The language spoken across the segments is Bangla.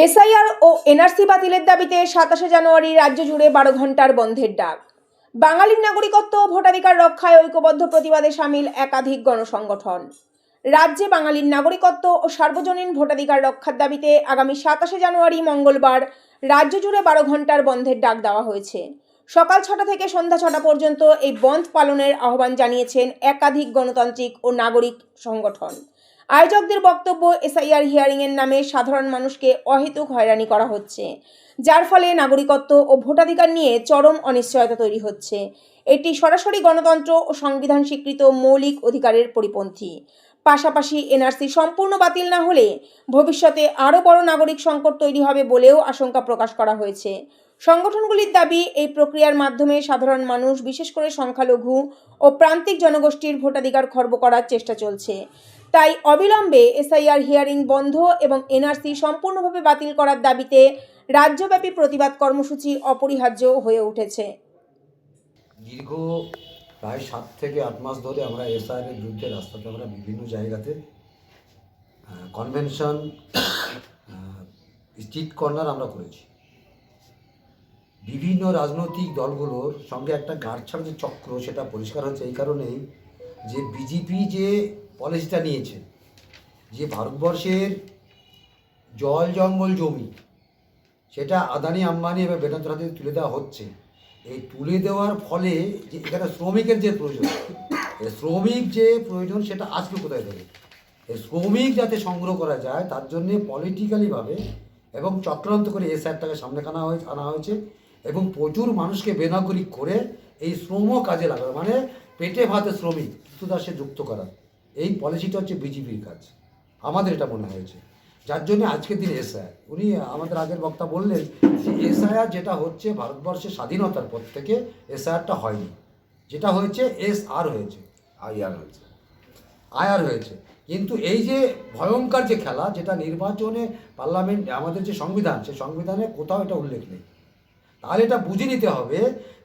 এসআইআর ও এনআরসি বাতিলের দাবিতে ২৭ জানুয়ারি রাজ্য জুড়ে ১২ ঘন্টার বন্ধের ডাক। বাঙালির নাগরিকত্ব ও ভোটাধিকার রক্ষায় ঐক্যবদ্ধ প্রতিবাদে সামিল একাধিক গণসংগঠন। রাজ্যে বাঙালির নাগরিকত্ব ও সার্বজনীন ভোটাধিকার রক্ষার দাবিতে আগামী ২৭ জানুয়ারি মঙ্গলবার রাজ্য জুড়ে ১২ ঘন্টার বন্ধের ডাক দেওয়া হয়েছে। সকাল ৬টা থেকে সন্ধ্যা ৬টা পর্যন্ত এই বন্ধ পালনের আহ্বান জানিয়েছেন একাধিক গণতান্ত্রিক ও নাগরিক সংগঠন। আয়োজকদের বক্তব্য, এসআইআর হিয়ারিংয়ের নামে সাধারণ মানুষকে অহেতুক হয়রানি করা হচ্ছে, যার ফলে নাগরিকত্ব ও ভোটাধিকার নিয়ে চরম অনিশ্চয়তা তৈরি হচ্ছে। এটি সরাসরি গণতন্ত্র ও সংবিধান স্বীকৃত মৌলিক অধিকারের পরিপন্থী। পাশাপাশি এনআরসি সম্পূর্ণ বাতিল না হলে ভবিষ্যতে আরও বড় নাগরিক সংকট তৈরি হবে বলেও আশঙ্কা প্রকাশ করা হয়েছে। সংগঠনগুলির দাবি, এই প্রক্রিয়ার মাধ্যমে সাধারণ মানুষ, বিশেষ করে সংখ্যালঘু ও প্রান্তিক জনগোষ্ঠীর ভোটাধিকার খর্ব করার চেষ্টা চলছে। তাই অবিলম্বে এসআইআর হিয়ারিং বন্ধ এবং এনআরসি সম্পূর্ণভাবে বাতিল করার দাবিতে রাজ্যব্যাপী প্রতিবাদ কর্মসূচি অপরিহার্য হয়ে উঠেছে। দীর্ঘ প্রায় 7 থেকে 8 মাস ধরে আমরা এসআইআর এর বিরুদ্ধে রাস্তাতে আমরা বিভিন্ন জায়গাতে কনভেনশন, স্ট্রিট কর্নার আমরা করেছি। বিভিন্ন রাজনৈতিক দলগুলোর সঙ্গে একটা গাঁটছাড়া যে চক্র, সেটা পরিষ্কার হচ্ছে এই কারণেই যে বিজেপি যে পলিসিটা নিয়েছে, যে ভারতবর্ষের জল জঙ্গল জমি সেটা আদানি আম্বানি এবং বেদান্তের হাতে তুলে দেওয়া হচ্ছে। এই তুলে দেওয়ার ফলে যে এখানে শ্রমিকের যে প্রয়োজন, সেটা আসবে কোথায় থেকে? এই শ্রমিক যাতে সংগ্রহ করা যায় তার জন্যে পলিটিক্যালিভাবে এবং চক্রান্ত করে এসআইআরটাকে সামনে আনা হয়েছে এবং প্রচুর মানুষকে বেনাগরিক করে এই শ্রম কাজে লাগাবে, মানে পেটে ভাতে শ্রমিক দাসে যুক্ত করা। এই পলিসিটা হচ্ছে বিজেপির কাজ, আমাদের এটা মনে হয়েছে। যার জন্য আজকের দিন এসআইআর, উনি আমাদের আগের বক্তা বললেন যে এসআইআর যেটা হচ্ছে ভারতবর্ষের স্বাধীনতার পর থেকে এসআইআরটা হয়নি, যেটা হয়েছে এসআর হয়েছে, আইআর হয়েছে। কিন্তু এই যে ভয়ঙ্কর যে খেলা, যেটা নির্বাচনে পার্লামেন্ট, আমাদের যে সংবিধান, সেই সংবিধানে কোথাও এটা উল্লেখ নেই। তাহলে এটা বুঝে নিতে হবে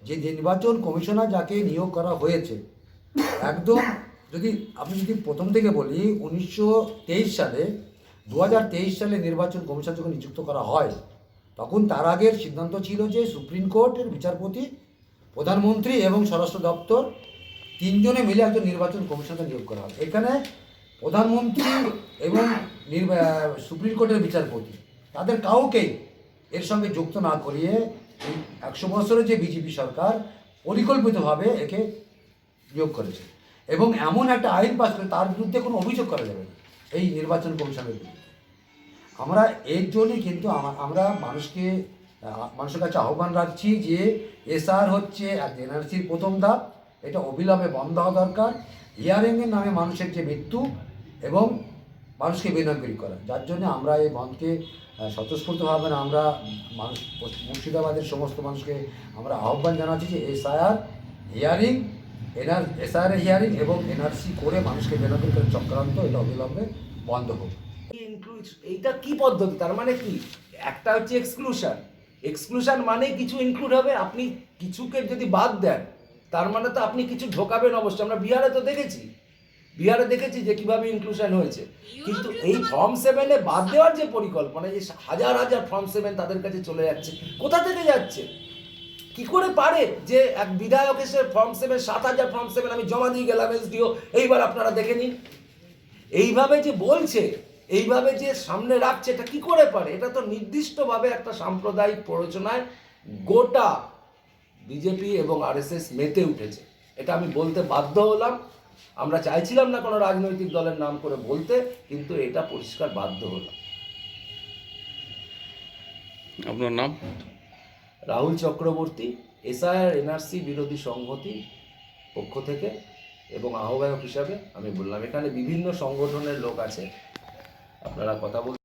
যে নির্বাচন কমিশনার যাকে নিয়োগ করা হয়েছে, একদম আমি যদি প্রথম থেকে বলি, 1923 সালে 2023 সালে নির্বাচন কমিশন যখন নিযুক্ত করা হয়, তখন তার আগের সিদ্ধান্ত ছিল যে সুপ্রিম কোর্টের বিচারপতি, প্রধানমন্ত্রী এবং স্বরাষ্ট্র দপ্তর তিনজনে মিলে একজন নির্বাচন কমিশনকে নিয়োগ করা হয়। এখানে প্রধানমন্ত্রী এবং সুপ্রিম কোর্টের বিচারপতি তাদের কাউকেই এর সঙ্গে যুক্ত না করিয়ে 100 বছরের যে বিজেপি সরকার পরিকল্পিতভাবে একে নিয়োগ করেছে এবং এমন একটা আইন পাস করে তার বিরুদ্ধে কোনো অভিযোগ করা যাবে না এই নির্বাচন কমিশনের বিরুদ্ধে। আমরা এর জন্যই কিন্তু আমরা মানুষের কাছে আহ্বান রাখছি যে এসআর হচ্ছে এনআরসির প্রথম ধাপ, এটা অবিলম্বে বন্ধ হওয়া দরকার। হিয়ারিংয়ের নামে মানুষের যে মৃত্যু এবং মানুষকে বেনাগরিক করা, যার জন্য আমরা এই বন্ধকে স্বতঃস্ফূর্তভাবে আমরা মুর্শিদাবাদের সমস্ত মানুষকে আমরা আহ্বান জানাচ্ছি যে এসআইআর হিয়ারিং এবং এনআরসি করে মানুষকে বেনাগরিক করে চক্রান্ত, এটা অবিলম্বে বন্ধ হোক। এইটা কি পদ্ধতি? তার মানে কি? একটা হচ্ছে এক্সক্লুশন মানে কিছু ইনক্লুড হবে, আপনি কিছুকে যদি বাদ দেন তার মানে তো আপনি কিছু ঢোকাবেন অবশ্যই। আমরা বিহারে দেখেছি যে কিভাবে ইনক্লুশন হয়েছে। কিন্তু এই ফর্ম 7-এ বাদ দেওয়ার যে পরিকল্পনা, যে হাজার হাজার ফর্ম 7 তাদের কাছে চলে যাচ্ছে, কোথা থেকে যাচ্ছে? কি করে পারে যে এক বিধায়ক এসে ফর্ম 7 7,000 ফর্ম 7 আমি জমা দিয়ে গেলাম এসডিও, এইবার আপনারা দেখে নিন, এইভাবে যে বলছে, এইভাবে যে সামনে রাখছে, এটা কি করে পারে? এটা তো নির্দিষ্টভাবে একটা সাম্প্রদায়িক প্ররোচনায় গোটা বিজেপি এবং আরএসএস মেতে উঠেছে। এটা আমি বলতে বাধ্য হলাম। আমরা চাইছিলাম না কোনো রাজনৈতিক দলের নাম করে বলতে, কিন্তু এটা পরিষ্কার বাধ্য হলাম। আপনার নাম? রাহুল চক্রবর্তী, এসআইআর এনআরসি বিরোধী সংহতি পক্ষ থেকে এবং আহ্বায়ক হিসাবে আমি বললাম। এখানে বিভিন্ন সংগঠনের লোক আছে, আপনারা কথা বলতে